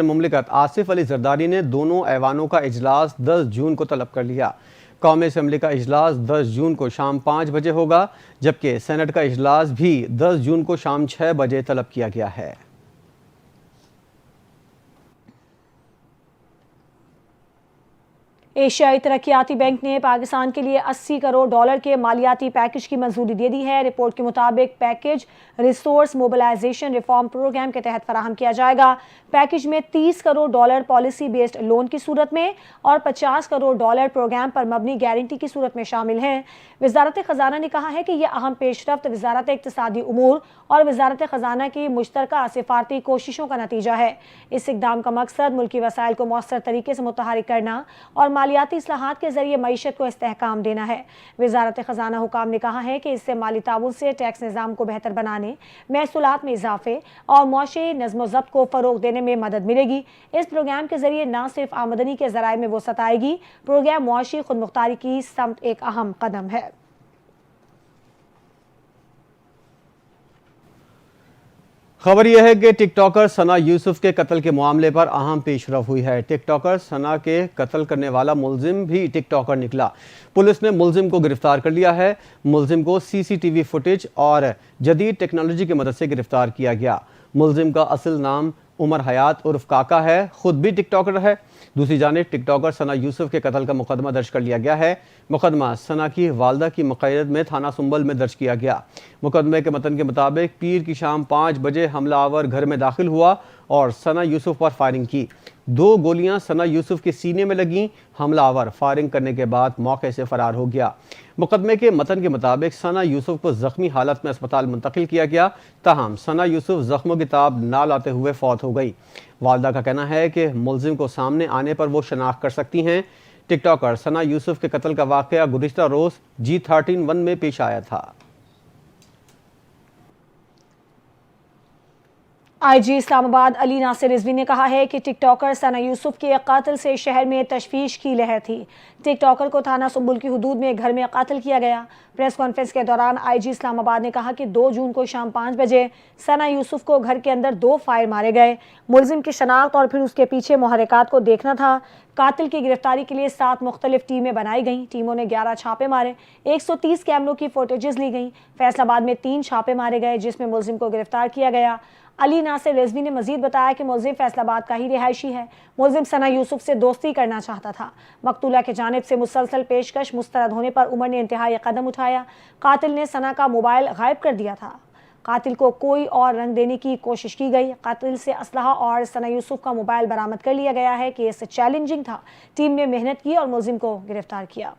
مملکت آصف علی زرداری نے دونوں ایوانوں کا اجلاس 10 جون کو طلب کر لیا۔ قومی اسمبلی کا اجلاس 10 جون کو شام 5 بجے ہوگا، جبکہ سینٹ کا اجلاس بھی 10 جون کو شام 6 بجے طلب کیا گیا ہے۔ ایشیائی ترقیاتی بینک نے پاکستان کے لیے $80 کروڑ کے مالیاتی پیکج کی منظوری دے دی ہے۔ رپورٹ کے مطابق package resource mobilisation reform programme کے تحت فراہم کیا جائے گا۔ پیکج میں $30 کروڑ پالیسی بیسڈ لون کی صورت میں اور $50 کروڑ پروگرام پر مبنی گارنٹی کی صورت میں شامل ہیں۔ وزارت خزانہ نے کہا ہے کہ یہ اہم پیش رفت وزارت اقتصادی امور اور وزارت خزانہ کی مشترکہ سفارتی کوششوں کا نتیجہ ہے۔ اس اقدام کا مقصد ملکی وسائل کو مؤثر طریقے سے متحرک کرنا اور مالیاتی اصلاحات کے ذریعے معیشت کو استحکام دینا ہے۔ وزارت خزانہ حکام نے کہا ہے کہ اس سے مالی تعاون سے ٹیکس نظام کو بہتر بنانے، محصولات میں اضافے اور معاشی نظم و ضبط کو فروغ دینے میں مدد ملے گی۔ اس پروگرام کے ذریعے نہ صرف آمدنی کے ذرائع میں وسعت آئے گی، پروگرام معاشی خود مختاری کی سمت ایک اہم قدم ہے۔ خبر یہ ہے کہ ٹک ٹاکر ثنا یوسف کے قتل کے معاملے پر اہم پیش رفت ہوئی ہے۔ ٹک ٹاکر ثنا کے قتل کرنے والا ملزم بھی ٹک ٹاکر نکلا۔ پولیس نے ملزم کو گرفتار کر لیا ہے۔ ملزم کو CCTV فوٹیج اور جدید ٹیکنالوجی کی مدد سے گرفتار کیا گیا۔ ملزم کا اصل نام عمر حیات عرف کاکا ہے، خود بھی ٹک ٹاکر ہے۔ دوسری جانب ٹک ٹاکر ثنا یوسف کے قتل کا مقدمہ درج کر لیا گیا ہے۔ مقدمہ ثنا کی والدہ کی مقیدت میں تھانہ سنبل میں درج کیا گیا۔ مقدمے کے متن کے مطابق پیر کی شام 5 بجے حملہ آور گھر میں داخل ہوا اور ثنا یوسف پر فائرنگ کی۔ 2 گولیاں ثنا یوسف کے سینے میں لگیں۔ حملہ آور فائرنگ کرنے کے بعد موقع سے فرار ہو گیا۔ مقدمے کے متن کے مطابق ثنا یوسف کو زخمی حالت میں اسپتال منتقل کیا گیا، تاہم ثنا یوسف زخموں کی تاب نہ لاتے ہوئے فوت ہو گئی۔ والدہ کا کہنا ہے کہ ملزم کو سامنے آنے پر وہ شناخت کر سکتی ہیں۔ ٹک ٹاکر ثنا یوسف کے قتل کا واقعہ گزشتہ روز G13-1 میں پیش آیا تھا۔ IG اسلام آباد علی ناصر رضوی نے کہا ہے کہ ٹک ٹاکر ثنا یوسف کے قتل سے شہر میں تشویش کی لہر تھی۔ ٹک ٹاکر کو تھانہ سنبل کی حدود میں گھر میں قتل کیا گیا۔ پریس کانفرنس کے دوران IG اسلام آباد نے کہا کہ 2 جون کو شام 5 بجے ثنا یوسف کو گھر کے اندر 2 فائر مارے گئے۔ ملزم کی شناخت اور پھر اس کے پیچھے محرکات کو دیکھنا تھا۔ قاتل کی گرفتاری کے لیے 7 مختلف ٹیمیں بنائی گئیں۔ ٹیموں نے 11 چھاپے مارے، 130 کیمروں کی فوٹیجز لی گئیں۔ فیصل آباد میں 3 چھاپے مارے گئے جس میں ملزم کو گرفتار کیا گیا۔ علی ناصر رضوی نے مزید بتایا کہ ملزم فیصل آباد کا ہی رہائشی ہے۔ ملزم ثنا یوسف سے دوستی کرنا چاہتا تھا۔ مقتولہ کی جانب سے مسلسل پیشکش مسترد ہونے پر عمر نے انتہائی قدم اٹھایا۔ قاتل نے ثنا کا موبائل غائب کر دیا تھا۔ قاتل کو کوئی اور رنگ دینے کی کوشش کی گئی۔ قاتل سے اسلحہ اور ثنا یوسف کا موبائل برآمد کر لیا گیا ہے۔ کیس چیلنجنگ تھا۔ ٹیم نے محنت کی اور ملزم کو گرفتار کیا۔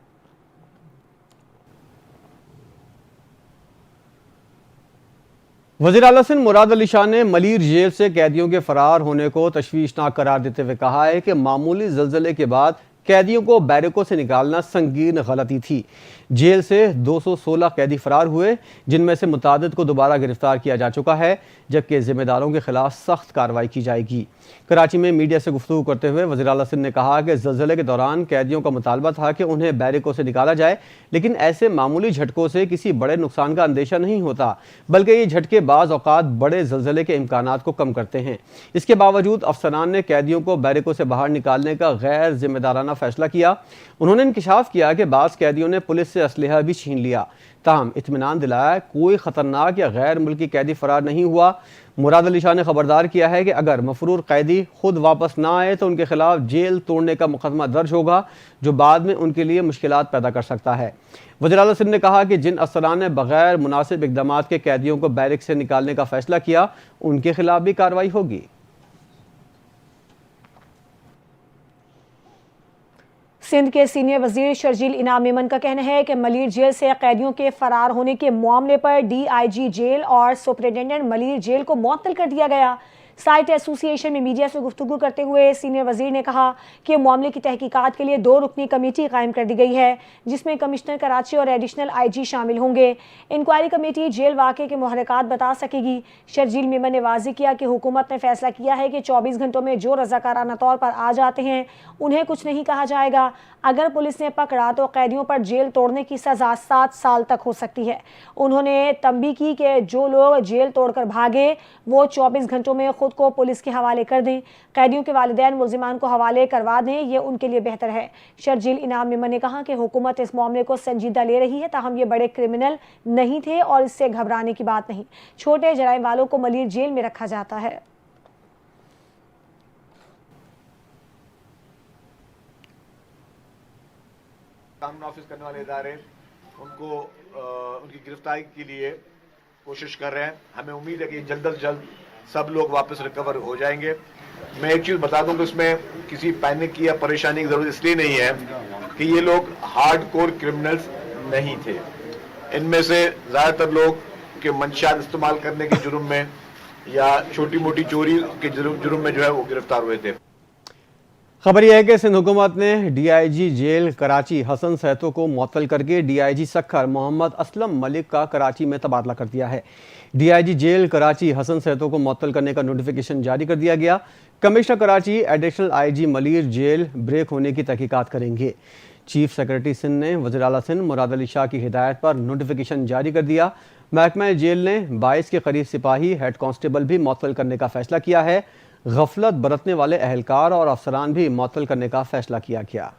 وزیر اعلیٰ سندھ مراد علی شاہ نے ملیر جیل سے قیدیوں کے فرار ہونے کو تشویشناک قرار دیتے ہوئے کہا ہے کہ معمولی زلزلے کے بعد قیدیوں کو بیرکوں سے نکالنا سنگین غلطی تھی۔ جیل سے 216 قیدی فرار ہوئے، جن میں سے متعدد کو دوبارہ گرفتار کیا جا چکا ہے، جبکہ ذمہ داروں کے خلاف سخت کارروائی کی جائے گی۔ کراچی میں میڈیا سے گفتگو کرتے ہوئے وزیر اعلیٰ سندھ نے کہا کہ زلزلے کے دوران قیدیوں کا مطالبہ تھا کہ انہیں بیرکوں سے نکالا جائے، لیکن ایسے معمولی جھٹکوں سے کسی بڑے نقصان کا اندیشہ نہیں ہوتا، بلکہ یہ جھٹکے بعض اوقات بڑے زلزلے کے امکانات کو کم کرتے ہیں۔ اس کے باوجود افسران نے قیدیوں کو بیرکوں سے باہر نکالنے کا غیر ذمہ دارانہ فیصلہ کیا۔ انہوں نے انکشاف کیا کہ بعض قیدیوں نے پولیس سے اسلحہ بھی چھین لیا، تاہم اطمینان دلایا کوئی خطرناک یا غیر ملکی قیدی فرار نہیں ہوا۔ مراد علی شاہ نے خبردار کیا ہے کہ اگر مفرور قیدی خود واپس نہ آئے تو ان کے خلاف جیل توڑنے کا مقدمہ درج ہوگا، جو بعد میں ان کے لیے مشکلات پیدا کر سکتا ہے۔ وزیر اعلیٰ سندھ نے کہا کہ جن افسران نے بغیر مناسب اقدامات کے قیدیوں کو بیرک سے نکالنے کا فیصلہ کیا، ان کے خلاف بھی کارروائی ہوگی۔ سندھ کے سینئر وزیر شرجیل انعام میمن کا کہنا ہے کہ ملیر جیل سے قیدیوں کے فرار ہونے کے معاملے پر DIG جیل اور سپرنٹینڈنٹ ملیر جیل کو معطل کر دیا گیا۔ سائٹ ایسوسی ایشن میں میڈیا سے گفتگو کرتے ہوئے سینئر وزیر نے کہا کہ معاملے کی تحقیقات کے لیے 2 رکنی کمیٹی قائم کر دی گئی ہے، جس میں کمشنر کراچی اور ایڈیشنل IG شامل ہوں گے۔ انکوائری کمیٹی جیل واقعے کے محرکات بتا سکے گی۔ شرجیل میمن نے واضح کیا کہ حکومت نے فیصلہ کیا ہے کہ 24 گھنٹوں میں جو رضاکارانہ طور پر آ جاتے ہیں انہیں کچھ نہیں کہا جائے گا۔ اگر پولیس نے پکڑا تو قیدیوں پر جیل توڑنے کی سزا 7 سال تک ہو سکتی ہے۔ انہوں نے تنبیہ کی کہ جو لوگ جیل توڑ کر بھاگے وہ 24 گھنٹوں میں خود خود کو پولیس کے حوالے کر دیں. قیدیوں کے والدین ملزمان کو حوالے کروا دیں, یہ ان کے لیے بہتر ہے. شرجیل انعام ممن نے کہا کہ حکومت اس معاملے کو سنجیدہ لے رہی ہے, تاہم یہ بڑے کرمنل نہیں تھے اور اس سے گھبرانے کی بات نہیں. چھوٹے جرائم والوں کو ملیر جیل میں رکھا جاتا ہے. قانون نافذ کرنے والے ادارے ان کو ان کی گرفتاری کے لیے کوشش کر رہے ہیں. ہمیں امید ہے کہ جلد از جلد سب لوگ واپس ریکور ہو جائیں گے. میں ایک چیز بتا دوں کہ اس میں کسی پینک کی یا پریشانی کی ضرورت اس لیے نہیں ہے کہ یہ لوگ ہارڈ کور کرمنلز نہیں تھے. ان میں سے زیادہ تر لوگ کے منشیات استعمال کرنے کے جرم میں یا چھوٹی موٹی چوری کے جرم میں جو ہے وہ گرفتار ہوئے تھے. خبر یہ ہے کہ سندھ حکومت نے D I G jail Karachi Hasan Seto کو معطل کر کے D I G Sukkur Muhammad Aslam Malik کا کراچی میں تبادلہ کر دیا ہے. D I G jail Karachi Hasan Seto کو معطل کرنے کا نوٹیفیکیشن جاری کر دیا گیا. Commissioner Karachi additional I G Malir jail break ہونے کی تحقیقات کریں گے. چیف سیکرٹری سندھ نے وزیر اعلیٰ سندھ مراد علی شاہ کی ہدایت پر نوٹیفیکیشن جاری کر دیا. محکمہ جیل نے 22 کے قریب سپاہی ہیڈ کانسٹیبل بھی معطل کرنے کا فیصلہ کیا ہے. غفلت برتنے والے اہلکار اور افسران بھی معطل کرنے کا فیصلہ کیا گیا.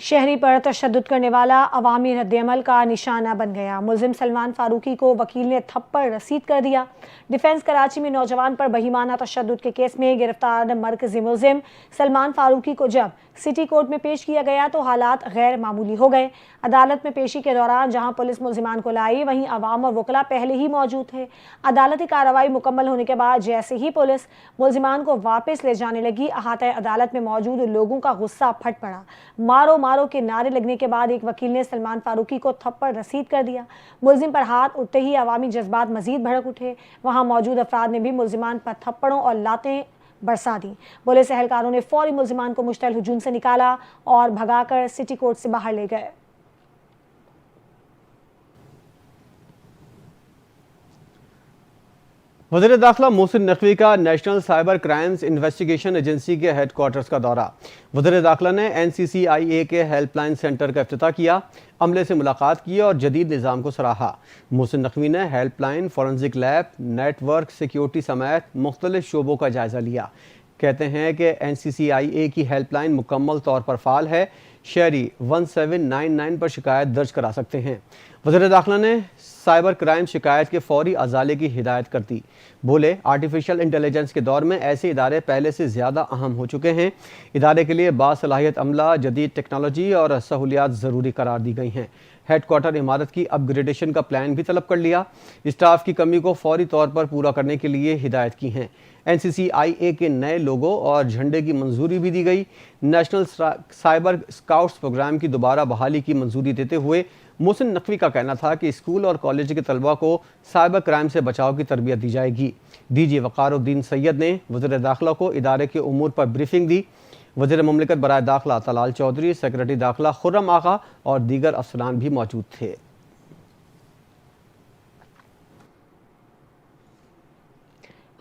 شہری پر تشدد کرنے والا عوامی رد عمل کا نشانہ بن گیا. ملزم سلمان فاروقی کو وکیل نے تھپڑ رسید کر دیا. ڈیفنس کراچی میں نوجوان پر بہیمانہ تشدد کے کیس میں گرفتار مرکزی ملزم سلمان فاروقی کو جب سٹی کورٹ میں پیش کیا گیا تو حالات غیر معمولی ہو گئے. عدالت میں پیشی کے دوران جہاں پولیس ملزمان کو لائی, وہیں عوام اور وکلاء پہلے ہی موجود تھے. عدالتی کارروائی مکمل ہونے کے بعد جیسے ہی پولیس ملزمان کو واپس لے جانے لگی, احاطہ عدالت میں موجود لوگوں کا غصہ پھٹ پڑا. مارو مارو کے نعرے لگنے کے بعد ایک وکیل نے سلمان فاروقی کو تھپڑ رسید کر دیا. ملزم پر ہاتھ اٹھتے ہی عوامی جذبات مزید بھڑک اٹھے. وہاں موجود افراد نے بھی ملزمان پر تھپڑوں اور لاتیں برسا دی. پولیس اہلکاروں نے فوری ملزمان کو مشتعل ہجوم سے نکالا اور بھگا کر سٹی کورٹ سے باہر لے گئے. وزیر داخلہ محسن نقوی کا national cyber crimes investigation agency کے ہیڈ کوارٹرز کا دورہ. وزیر داخلہ نے NCCIA کے ہیلپ لائن سینٹر کا افتتاح کیا, عملے سے ملاقات کی اور جدید نظام کو سراہا. محسن نقوی نے helpline, forensic lab, network security سمیت مختلف شعبوں کا جائزہ لیا. کہتے ہیں کہ NCCIA کی ہیلپ لائن مکمل طور پر فعال ہے. شہری 1799 پر شکایت درج کرا سکتے ہیں. وزیر داخلہ نے سائبر کرائم شکایت کے فوری ازالے کی ہدایت کر دی. بولے, آرٹیفیشل انٹیلیجنس کے دور میں ایسے ادارے پہلے سے زیادہ اہم ہو چکے ہیں. ادارے کے لیے باصلاحیت عملہ, جدید ٹیکنالوجی اور سہولیات ضروری قرار دی گئی ہیں. ہیڈ کوارٹر عمارت کی اپ گریڈیشن کا پلان بھی طلب کر لیا. اسٹاف کی کمی کو فوری طور پر پورا کرنے کے لیے ہدایت کی ہیں. NCCIA کے نئے لوگو اور جھنڈے کی منظوری بھی دی گئی. نیشنل سائبر اسکاؤٹس پروگرام کی دوبارہ بحالی کی منظوری دیتے ہوئے محسن نقوی کا کہنا تھا کہ اسکول اور کالج کے طلباء کو سائبر کرائم سے بچاؤ کی تربیت دی جائے گی. DG وقار الدین سید نے وزیر داخلہ کو ادارے کے امور پر بریفنگ دی. وزیر مملکت برائے داخلہ طلال چودھری, سیکرٹری داخلہ خرم آغا اور دیگر افسران بھی موجود تھے.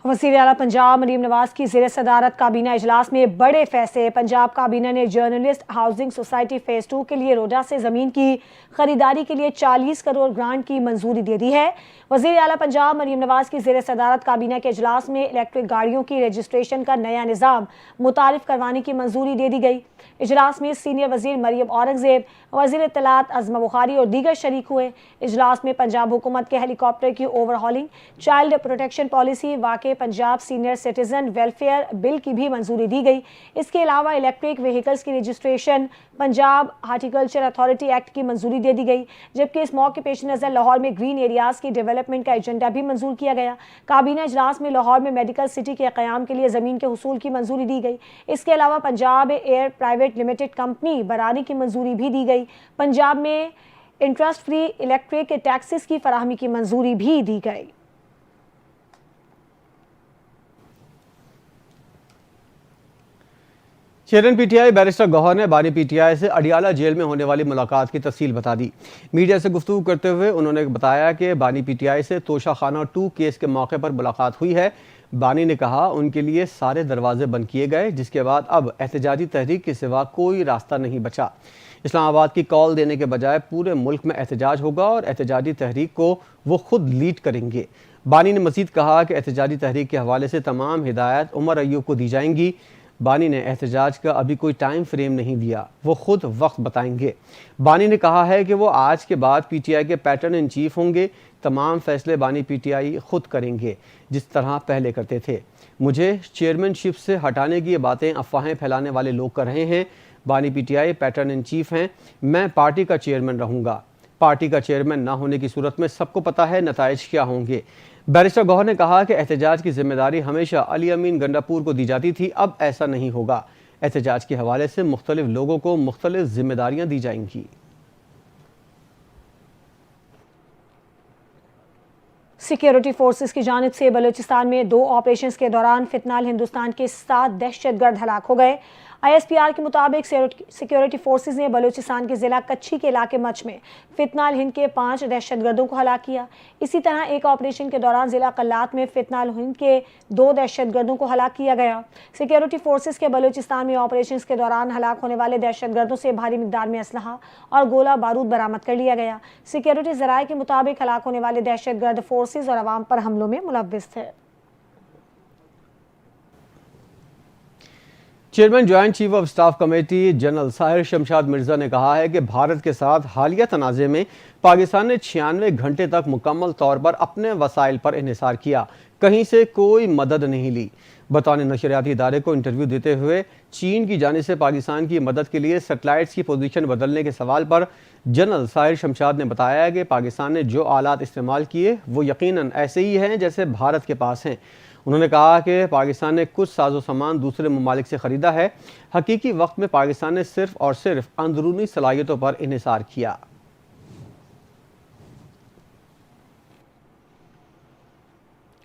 وزیر اعلیٰ پنجاب مریم نواز کی زیر صدارت کابینہ اجلاس میں بڑے فیصلے. پنجاب کابینہ نے جرنلسٹ ہاؤسنگ سوسائٹی فیز 2 کے لیے روڈا سے زمین کی خریداری کے لیے 40 کروڑ گرانٹ کی منظوری دے دی ہے. وزیر اعلیٰ پنجاب مریم نواز کی زیر صدارت کابینہ کے اجلاس میں الیکٹرک گاڑیوں کی رجسٹریشن کا نیا نظام متعارف کروانے کی منظوری دے دی گئی. اجلاس میں سینئر وزیر مریم اورنگزیب, وزیر اطلاعات عظمہ بخاری اور دیگر شریک ہوئے. اجلاس میں پنجاب حکومت کے ہیلی کاپٹر کی over hauling, child protection policy, واقع پنجاب سینئر سٹیزن ویلفیئر بل کی بھی منظوری دی گئی. اس کے علاوہ الیکٹرک وہیکلز کی registration, Punjab horticulture authority act کی منظوری دے دی گئی. جبکہ اس موقع کے پیش نظر لاہور میں گرین ایریاز کی ڈیولپمنٹ کا ایجنڈا بھی منظور کیا گیا. کابینہ اجلاس میں لاہور میں میڈیکل سٹی کے قیام کے لیے زمین کے حصول کی منظوری دی گئی. اس کے علاوہ Punjab air private limited company بنانے کی منظوری بھی دی گئی. پنجاب میں انٹرسٹ فری الیکٹرک ٹیکسز کی فراہمی کی منظوری بھی دی گئی. چیئرمین PTI بیرسٹر گوہر نے بانی PTI سے اڈیالہ جیل میں ہونے والی ملاقات کی تفصیل بتا دی. میڈیا سے گفتگو کرتے ہوئے انہوں نے بتایا کہ بانی PTI سے توشہ خانہ 2 کیس کے موقع پر ملاقات ہوئی ہے. بانی نے کہا ان کے لیے سارے دروازے بند کیے گئے, جس کے بعد اب احتجاجی تحریک کے سوا کوئی راستہ نہیں بچا. اسلام آباد کی کال دینے کے بجائے پورے ملک میں احتجاج ہوگا اور احتجاجی تحریک کو وہ خود لیڈ کریں گے۔ بانی نے مزید کہا کہ احتجاجی تحریک کے حوالے سے تمام ہدایات عمر ایوب کو دی جائیں گی۔ بانی نے احتجاج کا ابھی کوئی ٹائم فریم نہیں دیا، وہ خود وقت بتائیں گے۔ بانی نے کہا ہے کہ وہ آج کے بعد پی ٹی آئی کے پیٹرن ان چیف ہوں گے، تمام فیصلے بانی پی ٹی آئی خود کریں گے جس طرح پہلے کرتے تھے۔ مجھے چیئرمین شپ سے ہٹانے کی یہ باتیں افواہیں پھیلانے والے لوگ کر رہے ہیں۔ بانی P T I pattern in chief ہیں، میں پارٹی کا چیئرمین رہوں گا۔ پارٹی کا چیئرمین نہ ہونے کی صورت میں سب کو پتہ ہے نتائج کیا ہوں گے۔ بیرسٹر گوہر نے کہا کہ احتجاج کی ذمہ داری ہمیشہ علی امین گنڈاپور کو دی جاتی تھی، اب ایسا نہیں ہوگا۔ احتجاج کے حوالے سے مختلف لوگوں کو مختلف ذمہ داریاں دی جائیں گی۔ سیکیورٹی فورسز کی جانب سے بلوچستان میں 2 آپریشنز کے دوران فی ہندوستان کے 7 دہشت گرد ہلاک ہو گئے۔ آئی ایس پی آر کے مطابق سیکیورٹی فورسز نے بلوچستان کے ضلع کچھی کے علاقے مچ میں فتنہ الہند کے 5 دہشت گردوں کو ہلاک کیا۔ اسی طرح ایک آپریشن کے دوران ضلع قلات میں فتنہ الہند کے 2 دہشت گردوں کو ہلاک کیا گیا۔ سیکیورٹی فورسز کے بلوچستان میں آپریشنز کے دوران ہلاک ہونے والے دہشت گردوں سے بھاری مقدار میں اسلحہ اور گولہ بارود برآمد کر لیا گیا۔ سیکیورٹی ذرائع کے مطابق ہلاک ہونے والے دہشت گرد فورسز اور عوام پر حملوں میں ملوث تھے۔ Chairman joint chief of staff committee general Sahir Shamshad Mirza نے کہا ہے کہ بھارت کے ساتھ حالیہ تنازع میں پاکستان نے 96 گھنٹے تک مکمل طور پر اپنے وسائل پر انحصار کیا، کہیں سے کوئی مدد نہیں لی۔ بطور نشریاتی ادارے کو انٹرویو دیتے ہوئے چین کی جانب سے پاکستان کی مدد کے لیے سیٹلائٹس کی پوزیشن بدلنے کے سوال پر جنرل ساحر شمشاد نے بتایا کہ پاکستان نے جو آلات استعمال کیے وہ یقیناً ایسے ہی ہیں جیسے بھارت کے پاس ہیں۔ انہوں نے کہا کہ پاکستان نے کچھ ساز و سامان دوسرے ممالک سے خریدا ہے، حقیقی وقت میں پاکستان نے صرف اور صرف اندرونی صلاحیتوں پر انحصار کیا۔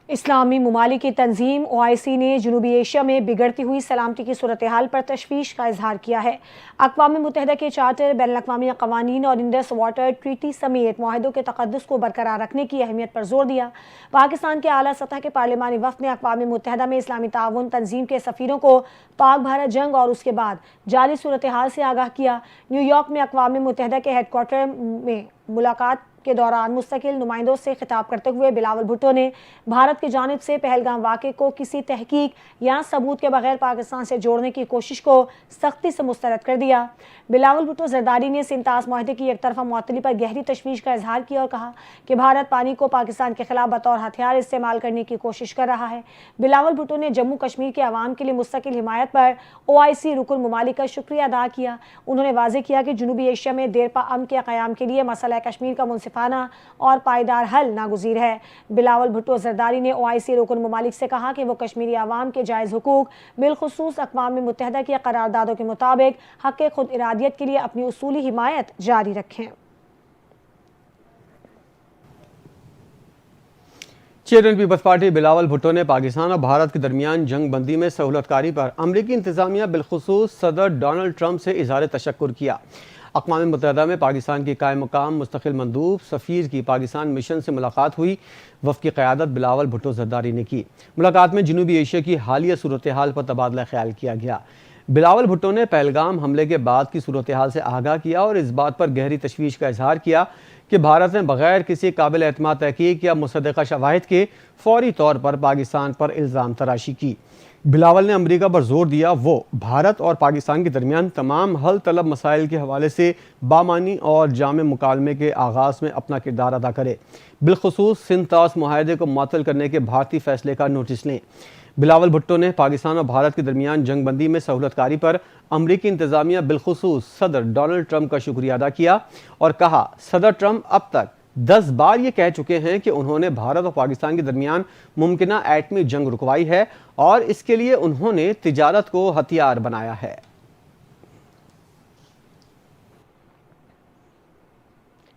اسلامی ممالک کی تنظیم OIC نے جنوبی ایشیا میں بگڑتی ہوئی سلامتی کی صورتحال پر تشویش کا اظہار کیا ہے۔ اقوام متحدہ کے چارٹر، بین الاقوامی قوانین اور انڈس واٹر ٹریٹی سمیت معاہدوں کے تقدس کو برقرار رکھنے کی اہمیت پر زور دیا۔ پاکستان کے اعلیٰ سطح کے پارلیمانی وفد نے اقوام متحدہ میں اسلامی تعاون تنظیم کے سفیروں کو پاک بھارت جنگ اور اس کے بعد جاری صورتحال سے آگاہ کیا۔ نیو یارک میں اقوام متحدہ کے ہیڈ کوارٹر میں ملاقات کے دوران مستقل نمائندوں سے خطاب کرتے ہوئے بلاول بھٹو نے بھارت کی جانب سے پہلگام واقعے کو کسی تحقیق یا ثبوت کے بغیر پاکستان سے جوڑنے کی کوشش کو سختی سے مسترد کر دیا۔ بلاول بھٹو زرداری نے سنتاس معاہدے کی ایک طرفہ معطلی پر گہری تشویش کا اظہار کیا اور کہا کہ بھارت پانی کو پاکستان کے خلاف بطور ہتھیار استعمال کرنے کی کوشش کر رہا ہے۔ بلاول بھٹو نے جموں کشمیر کے عوام کے لیے مستقل حمایت پر OIC رکن ممالک کا شکریہ ادا کیا۔ انہوں نے واضح کیا کہ جنوبی ایشیا میں دیرپا امن کے قیام کے لیے مسئلہ کشمیر کا منصفانہ اور پائیدار حل ناگزیر ہے۔ بلاول بھٹو زرداری نے OIC رکن ممالک سے کہا کہ وہ کشمیری عوام کے جائز حقوق، بالخصوص اقوام متحدہ کی قراردادوں کے مطابق حق خود ارادیت کے لیے اپنی اصولی حمایت جاری رکھیں۔ Chairman Peoples Party Bilawal Bhutto نے پاکستان اور بھارت کے درمیان جنگ بندی میں سہولت کاری پر امریکی انتظامیہ بالخصوص صدر ڈونلڈ ٹرمپ سے اظہار تشکر کیا۔ اقوام متحدہ میں پاکستان کی قائم مقام مستقل مندوب سفیر کی پاکستان مشن سے ملاقات ہوئی۔ وفد کی قیادت بلاول بھٹو زرداری نے کی۔ ملاقات میں جنوبی ایشیا کی حالیہ صورتحال پر تبادلہ خیال کیا گیا۔ بلاول بھٹو نے پہلگام حملے کے بعد کی صورتحال سے آگاہ کیا اور اس بات پر گہری تشویش کا اظہار کیا کہ بھارت نے بغیر کسی قابل اعتماد تحقیق یا مصدقہ شواہد کے فوری طور پر پاکستان پر الزام تراشی کی۔ بلاول نے امریکہ پر زور دیا وہ بھارت اور پاکستان کے درمیان تمام حل طلب مسائل کے حوالے سے بامعنی اور جامع مکالمے کے آغاز میں اپنا کردار ادا کرے، بالخصوص سنتاس معاہدے کو معطل کرنے کے بھارتی فیصلے کا نوٹس لیں۔ بلاول بھٹو نے پاکستان اور بھارت کے درمیان جنگ بندی میں سہولت کاری پر امریکی انتظامیہ بالخصوص صدر ڈونلڈ ٹرمپ کا شکریہ ادا کیا اور کہا صدر ٹرمپ اب تک 10 بار یہ کہہ چکے ہیں کہ انہوں نے بھارت اور پاکستان کے درمیان ممکنہ ایٹمی جنگ رکوائی ہے اور اس کے لیے انہوں نے تجارت کو ہتھیار بنایا ہے۔